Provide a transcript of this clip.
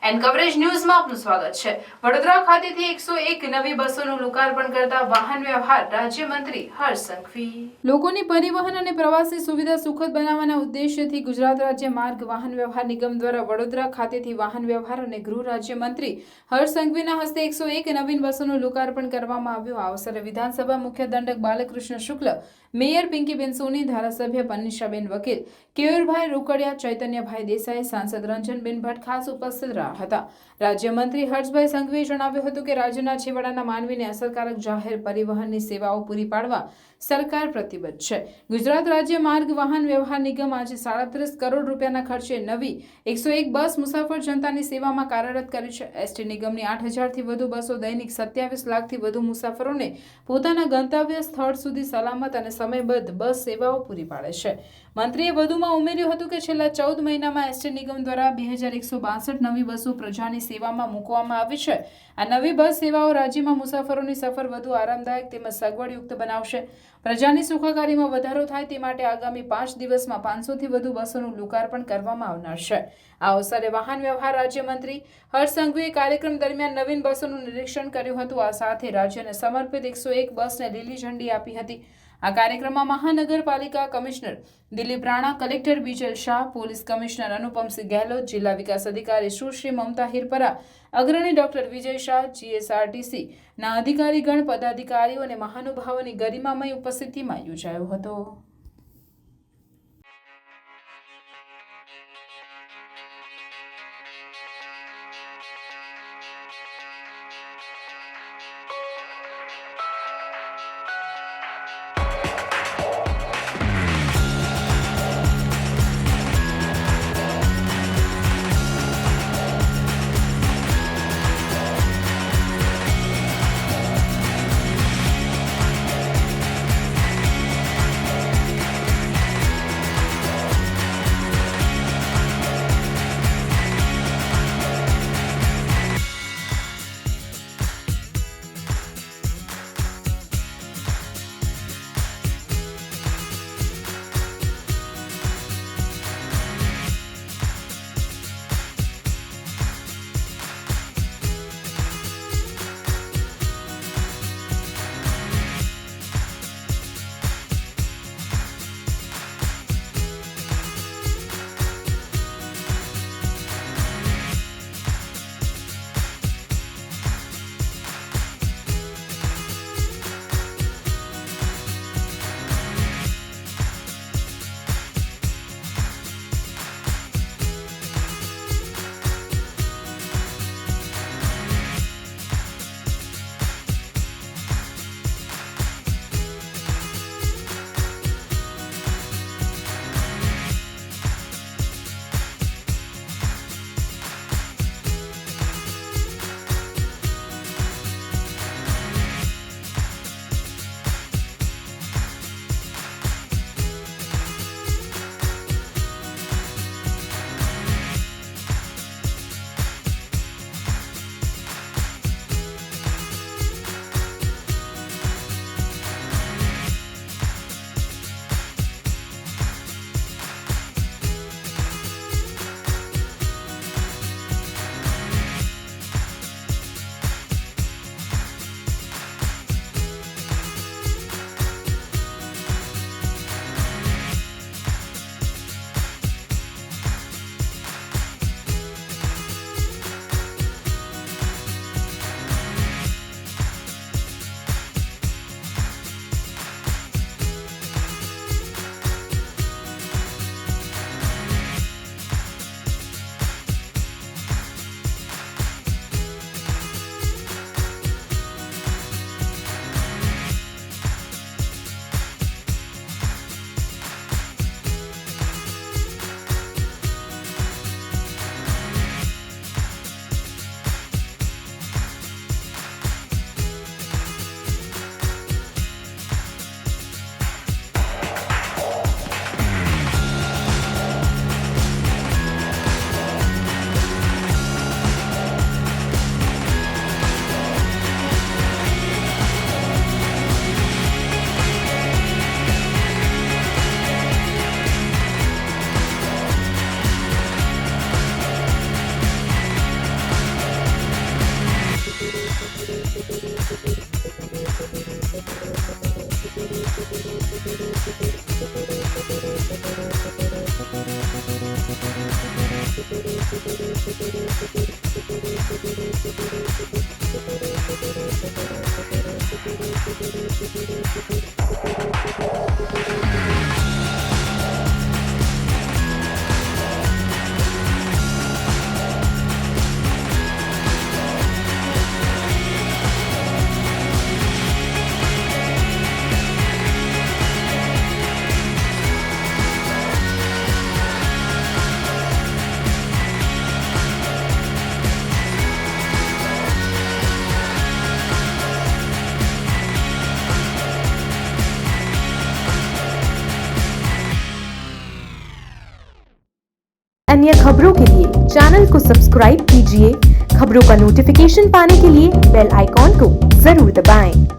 And coverage ન્યૂઝમાં આપનું સ્વાગત છે। વડોદરા ખાતેથી 101 નવી બસોનું લોકાર્પણ કરતા વાહન વ્યવહાર રાજ્યમંત્રી હર્ષ સંઘવી લોકોની પરિવહન અને પ્રવાસી સુવિધા સુખદ બનાવવાના ઉદ્દેશ્યથી ગુજરાત રાજ્ય માર્ગ વાહન વ્યવહાર નિગમ દ્વારા વડોદરા ખાતેથી વાહન વ્યવહાર અને ગૃહ રાજ્યમંત્રી હર્ષ સંઘવીના હસ્તે 101 નવીન બસોનું લોકાર્પણ કરવામાં આવ્યું। આ અવસરે વિધાનસભા મુખ્ય દંડક બાલકૃષ્ણ શુક્લ, મેયર પિંકીબેન સોની, ધારાસભ્ય પન્નીશાબેન વકીલ, કેયુરભાઈ રોકડિયા, ચૈતન્યભાઈ દેસાઈ, સાંસદ રંજનબેન ભટ્ટ ખાસ ઉપસ્થિત રહ્યા હતા। રાજ્યમંત્રી હર્ષભાઈ સંઘવીએ જણાવ્યું હતું કે રાજ્યના છેવાડાના માનવીને અસરકારક જાહેર પરિવહનની સેવાઓ પૂરી પાડવા સરકાર પ્રતિબદ્ધ છે। ગુજરાત રાજ્ય માર્ગ વાહન વ્યવહાર નિગમ આજે 37 કરોડ રૂપિયાના ખર્ચે નવી 101 બસ મુસાફર જનતાની સેવામાં કાર્યરત કરી છે। એસટી નિગમની 8000 થી વધુ બસો દૈનિક 27 લાખથી વધુ મુસાફરોને પોતાના ગંતવ્ય સ્થળ સુધી સલામત અને સમયબદ્ધ બસ સેવાઓ પૂરી પાડે છે। મંત્રીએ વધુમાં ઉમેર્યું હતું કે છેલ્લા 14 મહિનામાં એસટી નિગમ દ્વારા 2162 નવી બસો પ્રજાની સેવામાં મૂકવામાં આવી છે। આ નવી બસ સેવાઓ રાજ્યમાં મુસાફરોની સફર વધુ આરામદાયક તેમજ સગવડયુક્ત બનાવશે। પ્રજાની સુખાકારીમાં વધારો થાય તે માટે આગામી 5 દિવસમાં 500 થી વધુ બસોનું લોકાર્પણ કરવામાં આવનાર છે। આ અવસરે વાહન વ્યવહાર રાજ્યમંત્રી હર્ષ સંઘવીએ કાર્યક્રમ દરમિયાન નવીન બસોનું નિરીક્ષણ કર્યું હતું। આ સાથે રાજ્યને સમર્પિત 101 બસને લીલી ઝંડી આપી હતી। આ કાર્યક્રમમાં મહાનગરપાલિકા commissioner Dilip Rana, collector Bijal Shah, police commissioner Anupamsinh Gehlot, જિલ્લા વિકાસ અધિકારી સુશ્રી મમતા હિરપરા, અગ્રણી ડોક્ટર વિજય શાહ, જીએસઆરટીસી ના અધિકારીગણ, પદાધિકારીઓ અને મહાનુભાવોની ગરિમામય ઉપસ્થિતિમાં યોજાયો હતો। अन्य खबरों के लिए चैनल को सब्सक्राइब कीजिए। खबरों का नोटिफिकेशन पाने के लिए बेल आइकॉन को जरूर दबाएं।